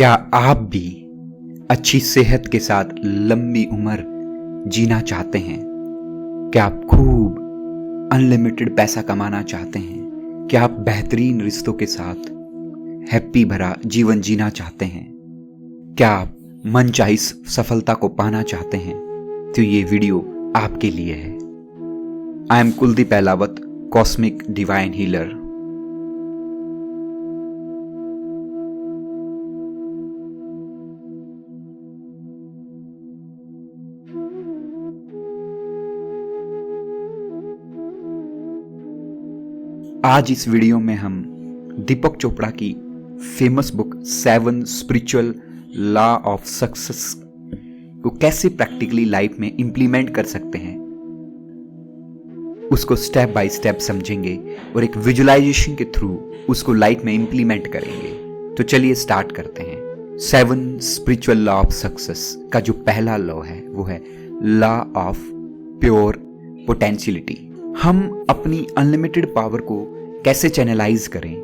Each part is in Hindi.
क्या आप भी अच्छी सेहत के साथ लंबी उम्र जीना चाहते हैं? क्या आप खूब अनलिमिटेड पैसा कमाना चाहते हैं? क्या आप बेहतरीन रिश्तों के साथ हैप्पी भरा जीवन जीना चाहते हैं? क्या आप मनचाही सफलता को पाना चाहते हैं? तो ये वीडियो आपके लिए है। I M Kuldeep Ahlawat, cosmic divine healer. आज इस वीडियो में हम दीपक चोपड़ा की famous book 7 spiritual law of success को कैसे प्रैक्टिकली लाइफ में इंप्लीमेंट कर सकते हैं उसको स्टेप बाय स्टेप समझेंगे और एक विजुअलाइजेशन के थ्रू उसको लाइफ में इंप्लीमेंट करेंगे। तो चलिए स्टार्ट करते हैं। 7 स्पिरिचुअल लॉ ऑफ सक्सेस का जो पहला लॉ है वो है लॉ ऑफ प्योर पोटेंशियलिटी। हम अपनी अनलिमिटेड पावर को कैसे चैनलाइज करें?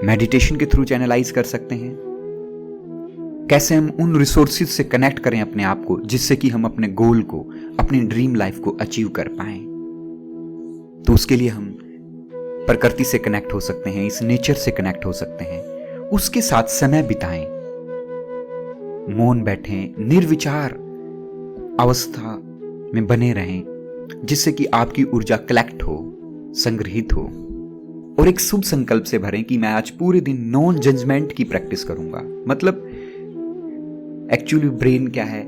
मेडिटेशन के थ्रू चैनलाइज कर सकते हैं। कैसे हम उन रिसोर्सेज से कनेक्ट करें अपने आप को जिससे कि हम अपने गोल को, अपनी ड्रीम लाइफ को अचीव कर पाएं। तो उसके लिए हम प्रकृति से कनेक्ट हो सकते हैं, इस नेचर से कनेक्ट हो सकते हैं, उसके साथ समय बिताएं, मौन बैठें, निर्विचार अवस्था में बने रहें जिससे कि आपकी ऊर्जा कलेक्ट हो, संग्रहित हो, और एक शुभ संकल्प से भरें कि मैं आज पूरे दिन नॉन जजमेंट की प्रैक्टिस करूंगा। मतलब एक्चुअली ब्रेन क्या है,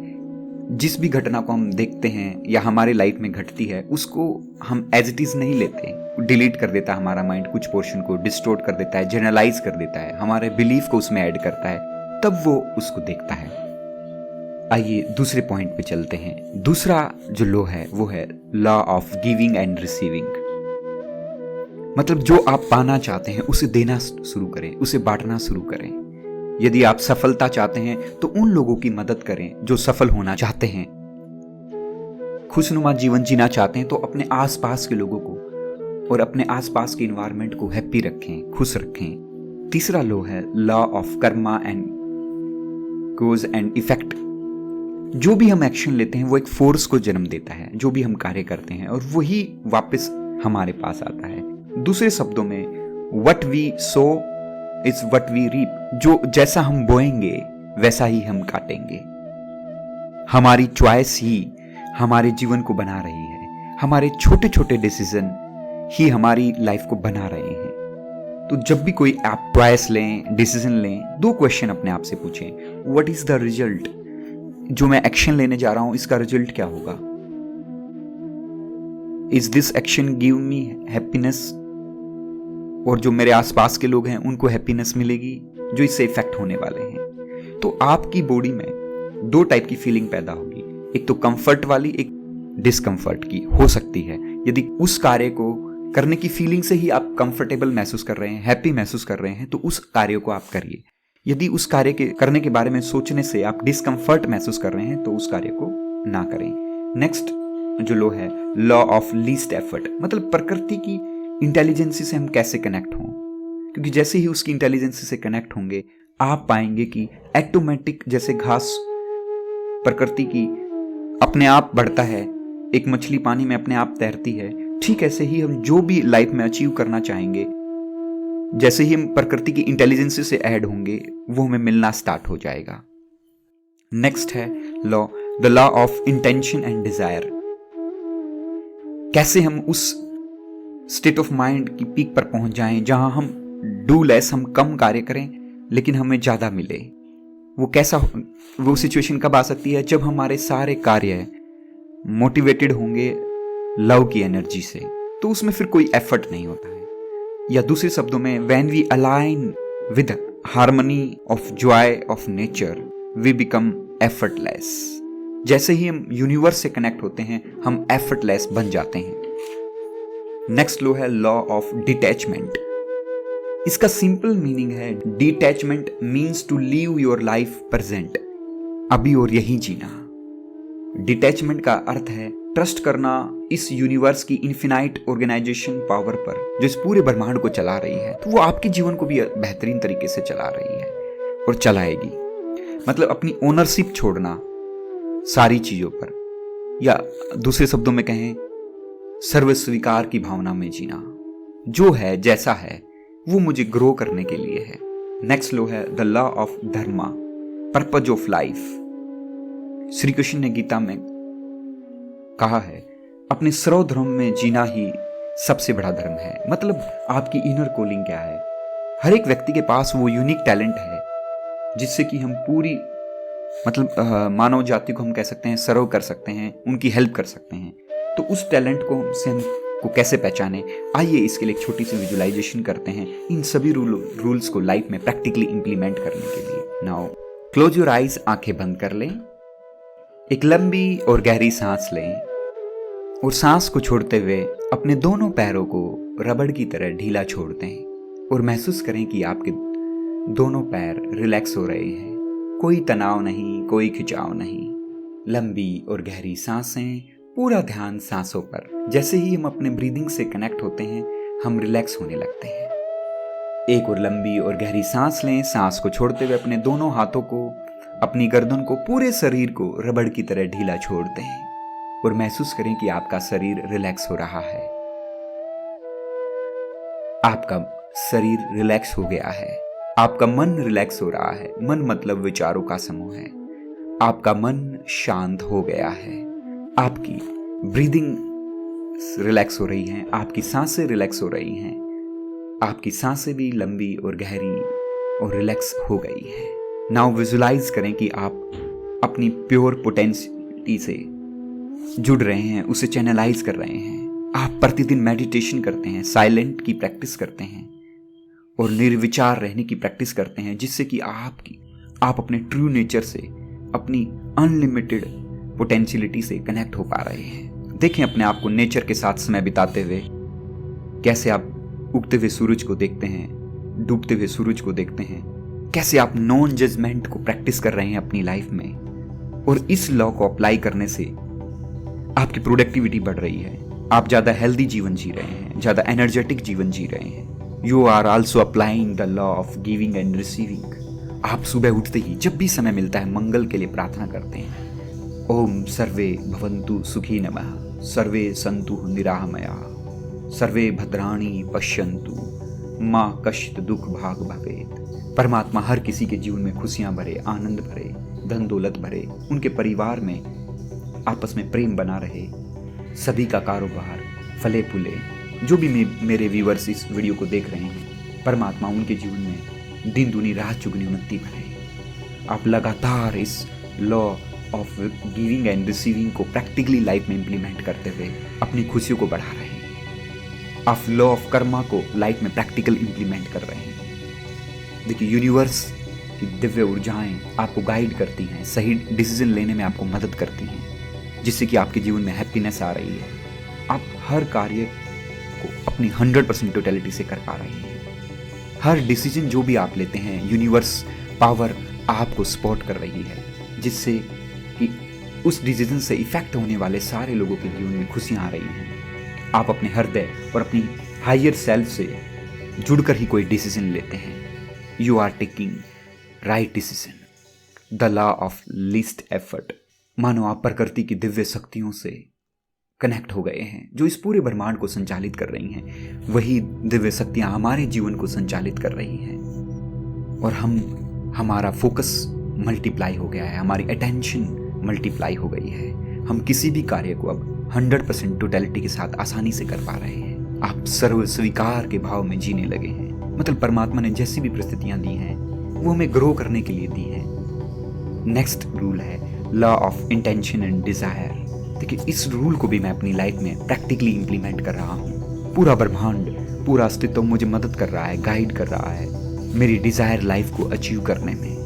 जिस भी घटना को हम देखते हैं या हमारे लाइफ में घटती है उसको हम एज इट इज नहीं लेते, डिलीट कर देता है हमारा माइंड, कुछ पोर्शन को डिस्टोर्ट कर देता है, जनरलाइज कर देता है, हमारे बिलीफ को उसमें ऐड करता है, तब वो उसको देखता है। आइए दूसरे पॉइंट पे चलते हैं। दूसरा जो लॉ है वो है law of giving and receiving. मतलब जो आप पाना चाहते हैं उसे देना शुरू करें, उसे बांटना शुरू करें। यदि आप सफलता चाहते हैं तो उन लोगों की मदद करें जो सफल होना चाहते हैं। खुशनुमा जीवन जीना चाहते हैं तो अपने आसपास के लोगों को और अपने आसपास के इन्वायरमेंट को हैप्पी रखें, खुश रखें। तीसरा लॉ है law of Karma and cause and effect. जो भी हम एक्शन लेते हैं वो एक फोर्स को जन्म देता है, जो भी हम कार्य करते हैं, और वही वापस हमारे पास आता है। दूसरे शब्दों में what we sow is what we reap. जो जैसा हम बोएंगे वैसा ही हम काटेंगे। हमारी चॉइस ही हमारे जीवन को बना रही है। हमारे छोटे छोटे डिसीजन ही हमारी लाइफ को बना रहे हैं। तो जब भी कोई आप चॉइस लें, डिसीजन लें, 2 क्वेश्चन अपने आप से पूछें। What is the result? जो मैं एक्शन लेने जा रहा हूं इसका रिजल्ट क्या होगा? Is this action give me happiness? और जो मेरे आसपास के लोग हैं उनको हैप्पीनेस मिलेगी जो इससे इफेक्ट होने वाले हैं। तो आपकी बॉडी में 2 टाइप की फीलिंग पैदा होगी, एक तो कंफर्ट वाली, एक डिस्कंफर्ट की हो सकती है। यदि उस कार्य को करने की फीलिंग से ही आप कंफर्टेबल महसूस कर रहे हैं, हैप्पी महसूस कर रहे हैं, तो उस कार्य को आप करिए। यदि उस कार्य के करने के बारे में सोचने से आप डिस्कंफर्ट महसूस कर रहे हैं तो उस कार्य को ना करें। नेक्स्ट जो लॉ है लॉ ऑफ लीस्ट एफर्ट। मतलब प्रकृति की इंटेलिजेंसी से हम कैसे कनेक्ट हों, क्योंकि जैसे ही उसकी इंटेलिजेंसी से कनेक्ट होंगे आप पाएंगे कि ऑटोमेटिक जैसे घास प्रकृति की अपने आप बढ़ता है, एक मछली पानी में अपने आप तैरती है, ठीक ऐसे ही हम जो भी लाइफ में अचीव करना चाहेंगे, जैसे ही हम प्रकृति की इंटेलिजेंस से ऐड होंगे वो हमें मिलना स्टार्ट हो जाएगा। नेक्स्ट है law the law of intention and desire. कैसे हम उस स्टेट ऑफ माइंड की पीक पर पहुंच जाएं जहां हम डू लेस, हम कम कार्य करें लेकिन हमें ज्यादा मिले। वो सिचुएशन कब आ सकती है? जब हमारे सारे कार्य मोटिवेटेड होंगे लव की एनर्जी से, तो उसमें फिर कोई एफर्ट नहीं होता है। या दूसरे शब्दों में when we align with harmony of joy of nature we become effortless. जैसे ही हम यूनिवर्स से कनेक्ट होते हैं हम एफर्टलेस बन जाते हैं। नेक्स्ट लॉ है लॉ ऑफ डिटैचमेंट। इसका सिंपल मीनिंग है detachment means to leave your life present, अभी और यहीं जीना। डिटैचमेंट का अर्थ है ट्रस्ट करना इस यूनिवर्स की इन्फिनाइट ऑर्गेनाइजेशन पावर पर जो इस पूरे ब्रह्मांड को चला रही है, तो वो आपके जीवन को भी बेहतरीन तरीके से चला रही है। और चलाएगी। मतलब अपनी ओनरशिप छोड़ना सारी चीजों पर, या दूसरे शब्दों में कहें सर्व स्वीकार की भावना में जीना। जो है जैसा है वो मुझे ग्रो करने के लिए है। नेक्स्ट लॉ है the law of Dharma, purpose of life. Shri Krishna ने गीता में कहा है अपने सर्वधर्म में जीना ही सबसे बड़ा धर्म है। मतलब आपकी इनर कॉलिंग क्या है। हर एक व्यक्ति के पास वो यूनिक टैलेंट है जिससे कि हम पूरी मानव जाति को हम कह सकते हैं सर्व कर सकते हैं, उनकी हेल्प कर सकते हैं। तो उस टैलेंट से हमको कैसे पहचाने, आइए इसके लिए एक छोटी सी विजुअलाइजेशन करते हैं इन सभी रूल्स को लाइफ में प्रैक्टिकली इंप्लीमेंट करने के लिए। नाउ क्लोज योर आइज, आंखें बंद कर लें, एक लंबी और गहरी सांस लें और सांस को छोड़ते हुए अपने दोनों पैरों को रबड़ की तरह ढीला छोड़ दें और महसूस करें कि आपके दोनों पैर रिलैक्स हो रहे हैं। कोई तनाव नहीं, कोई खिंचाव नहीं। लंबी और गहरी सांसें, पूरा ध्यान सांसों पर। जैसे ही हम अपने ब्रीदिंग से कनेक्ट होते हैं हम रिलैक्स होने लगते हैं। एक और लंबी और गहरी सांस लें, सांस को छोड़ते हुए अपने दोनों हाथों को, अपनी गर्दन को, पूरे शरीर को रबड़ की तरह ढीला छोड़ दें और महसूस करें कि आपका शरीर रिलैक्स हो रहा है। आपका शरीर रिलैक्स हो गया है। आपका मन रिलैक्स हो रहा है। मन मतलब विचारों का समूह है। आपका मन शांत हो गया है। आपकी ब्रीदिंग रिलैक्स हो रही है। आपकी सांसें रिलैक्स हो रही हैं। आपकी सांसें भी लंबी और गहरी और रिलैक्स हो गई है। नाउ विजुलाइज करें कि आप अपनी प्योर पोटेंशियलिटी से जुड़ रहे हैं, उसे चैनलाइज कर रहे हैं। आप प्रतिदिन मेडिटेशन करते हैं, साइलेंट की प्रैक्टिस करते हैं और निर्विचार रहने की प्रैक्टिस करते हैं, जिससे कि आप अपने ट्रू नेचर से, अपनी अनलिमिटेड पोटेंशियलिटी से कनेक्ट हो पा रहे हैं। देखें अपने आप को नेचर के साथ समय बिताते हुए, कैसे आप उगते हुए सूरज को देखते हैं, डूबते हुए सूरज को देखते हैं, कैसे आप नॉन जजमेंट को प्रैक्टिस कर रहे हैं अपनी लाइफ में। और इस लॉ को अप्लाई करने से आपकी प्रोडक्टिविटी बढ़ रही है। आप ज़्यादा हेल्दी जीवन जी रहे हैं, ज़्यादा एनर्जेटिक जीवन जी रहे हैं। You are also applying the law of giving and receiving. आप सुबह उठते ही जब भी समय मिलता है मंगल के लिए प्रार्थना करते हैं। ओम सर्वे भवन्तु सुखी नमः, सर्वे सन्तु निरामयाः, सर्वे भद्राणि पश्यन्तु माँ कष्ट दुख भाग भवेत्। परमात्मा हर किसी के जीवन में खुशियां भरे, आनंद भरे, धन दौलत भरे, उनके परिवार में आपस में प्रेम बना रहे, सभी का कारोबार फले फूले। जो भी मेरे व्यूअर्स इस वीडियो को देख रहे हैं, परमात्मा उनके जीवन में दिन दुनी रात चुगनी उन्नति भरे। आप लगातार इस law of giving and receiving को प्रैक्टिकली लाइफ में इंप्लीमेंट करते हुए अपनी खुशियों को बढ़ा रहे हैं। आप लॉ ऑफ कर्मा को लाइफ में प्रैक्टिकल इंप्लीमेंट कर रहे हैं। देखिए यूनिवर्स की दिव्य ऊर्जाएं आपको गाइड करती हैं, सही डिसीजन लेने में आपको मदद करती हैं, जिससे कि आपके जीवन में हैप्पीनेस आ रही है। आप हर कार्य को अपनी 100% टोटलिटी से कर पा रहे हैं। हर डिसीजन जो भी आप लेते हैं, यूनिवर्स पावर आपको सपोर्ट कर रही है, जिससे कि उस डिसीजन से इफेक्ट होने वाले सारे लोगों के जीवन में खुशियाँ आ रही हैं। आप अपने हृदय और अपनी हायर सेल्फ से जुड़कर ही कोई डिसीजन लेते हैं। You are taking right decision, the law of least effort. मानो आप प्रकृति की दिव्य शक्तियों से कनेक्ट हो गए हैं, जो इस पूरे ब्रह्मांड को संचालित कर रही हैं। वही दिव्य शक्तियां हमारे जीवन को संचालित कर रही हैं और हमारा फोकस मल्टीप्लाई हो गया है, हमारी अटेंशन मल्टीप्लाई हो गई है। हम किसी भी कार्य को अब 100% टोटलिटी के साथ आसानी से कर पा रहे हैं। आप सर्व स्वीकार के भाव में जीने लगे हैं। मतलब परमात्मा ने जैसी भी परिस्थितियां दी हैं वो हमें ग्रो करने के लिए दी हैं। नेक्स्ट रूल है law of intention and desire. देखिए इस रूल को भी मैं अपनी लाइफ में प्रैक्टिकली इंप्लीमेंट कर रहा हूँ। पूरा ब्रह्मांड, पूरा अस्तित्व मुझे मदद कर रहा है, गाइड कर रहा है मेरी डिजायर लाइफ को अचीव करने में।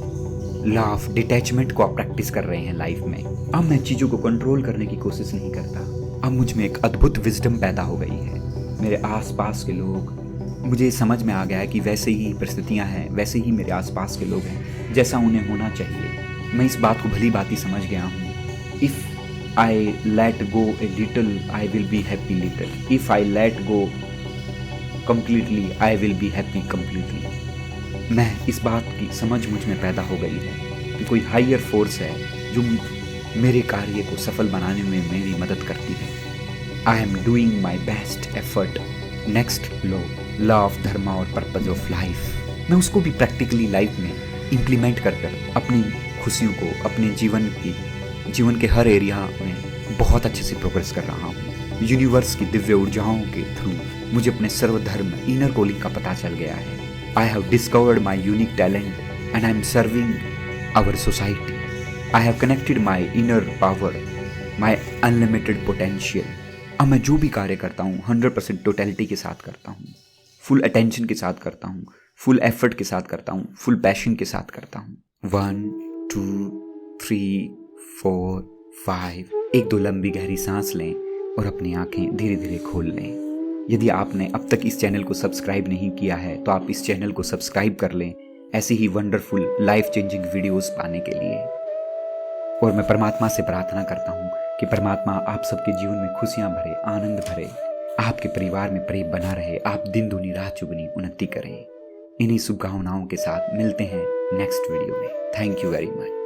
लॉ ऑफ डिटैचमेंट को आप प्रैक्टिस कर रहे हैं लाइफ में। अब मैं चीज़ों को कंट्रोल करने की कोशिश नहीं करता। अब मुझ में एक अद्भुत विजडम पैदा हो गई है। मेरे आसपास के लोग, मुझे समझ में आ गया है कि वैसे ही परिस्थितियां हैं, वैसे ही मेरे आसपास के लोग हैं जैसा उन्हें होना चाहिए। मैं इस बात को भली भांति समझ गया हूँ। If I let go a little I will be happy little, if I let go completely I will be happy completely। मैं इस बात की समझ मुझ में पैदा हो गई है कि कोई हायर फोर्स है जो मेरे कार्य को सफल बनाने में मेरी मदद करती है। I am doing my best effort. Next law of dharma और पर्पज ऑफ लाइफ, मैं उसको भी प्रैक्टिकली लाइफ में इम्प्लीमेंट कर अपनी खुशियों को अपने जीवन के हर एरिया में बहुत अच्छे से प्रोग्रेस कर रहा हूँ। यूनिवर्स की दिव्य ऊर्जाओं के थ्रू मुझे अपने सर्वधर्म इनर कॉलिंग का पता चल गया है। I have discovered my unique talent and I am serving our society. I have connected my inner power, my unlimited potential. अब मैं जो भी कार्य करता हूँ 100% टोटलिटी के साथ करता हूँ, फुल अटेंशन के साथ करता हूँ, फुल एफर्ट के साथ करता हूँ, फुल पैशन के साथ करता हूँ। 1 2 3 4 5। 1-2 लंबी गहरी सांस लें और अपनी आंखें धीरे धीरे खोल लें। यदि आपने अब तक इस चैनल को सब्सक्राइब नहीं किया है तो आप इस चैनल को सब्सक्राइब कर लें ऐसी ही वंडरफुल लाइफ चेंजिंग वीडियोस पाने के लिए। और मैं परमात्मा से प्रार्थना करता हूँ कि परमात्मा आप सबके जीवन में खुशियाँ भरे, आनंद भरे, आपके परिवार में प्रेम बना रहे, आप दिन दूनी रात चुगनी उन्नति करें। इन्हीं शुभकामनाओं के साथ मिलते हैं नेक्स्ट वीडियो में। Thank you very much.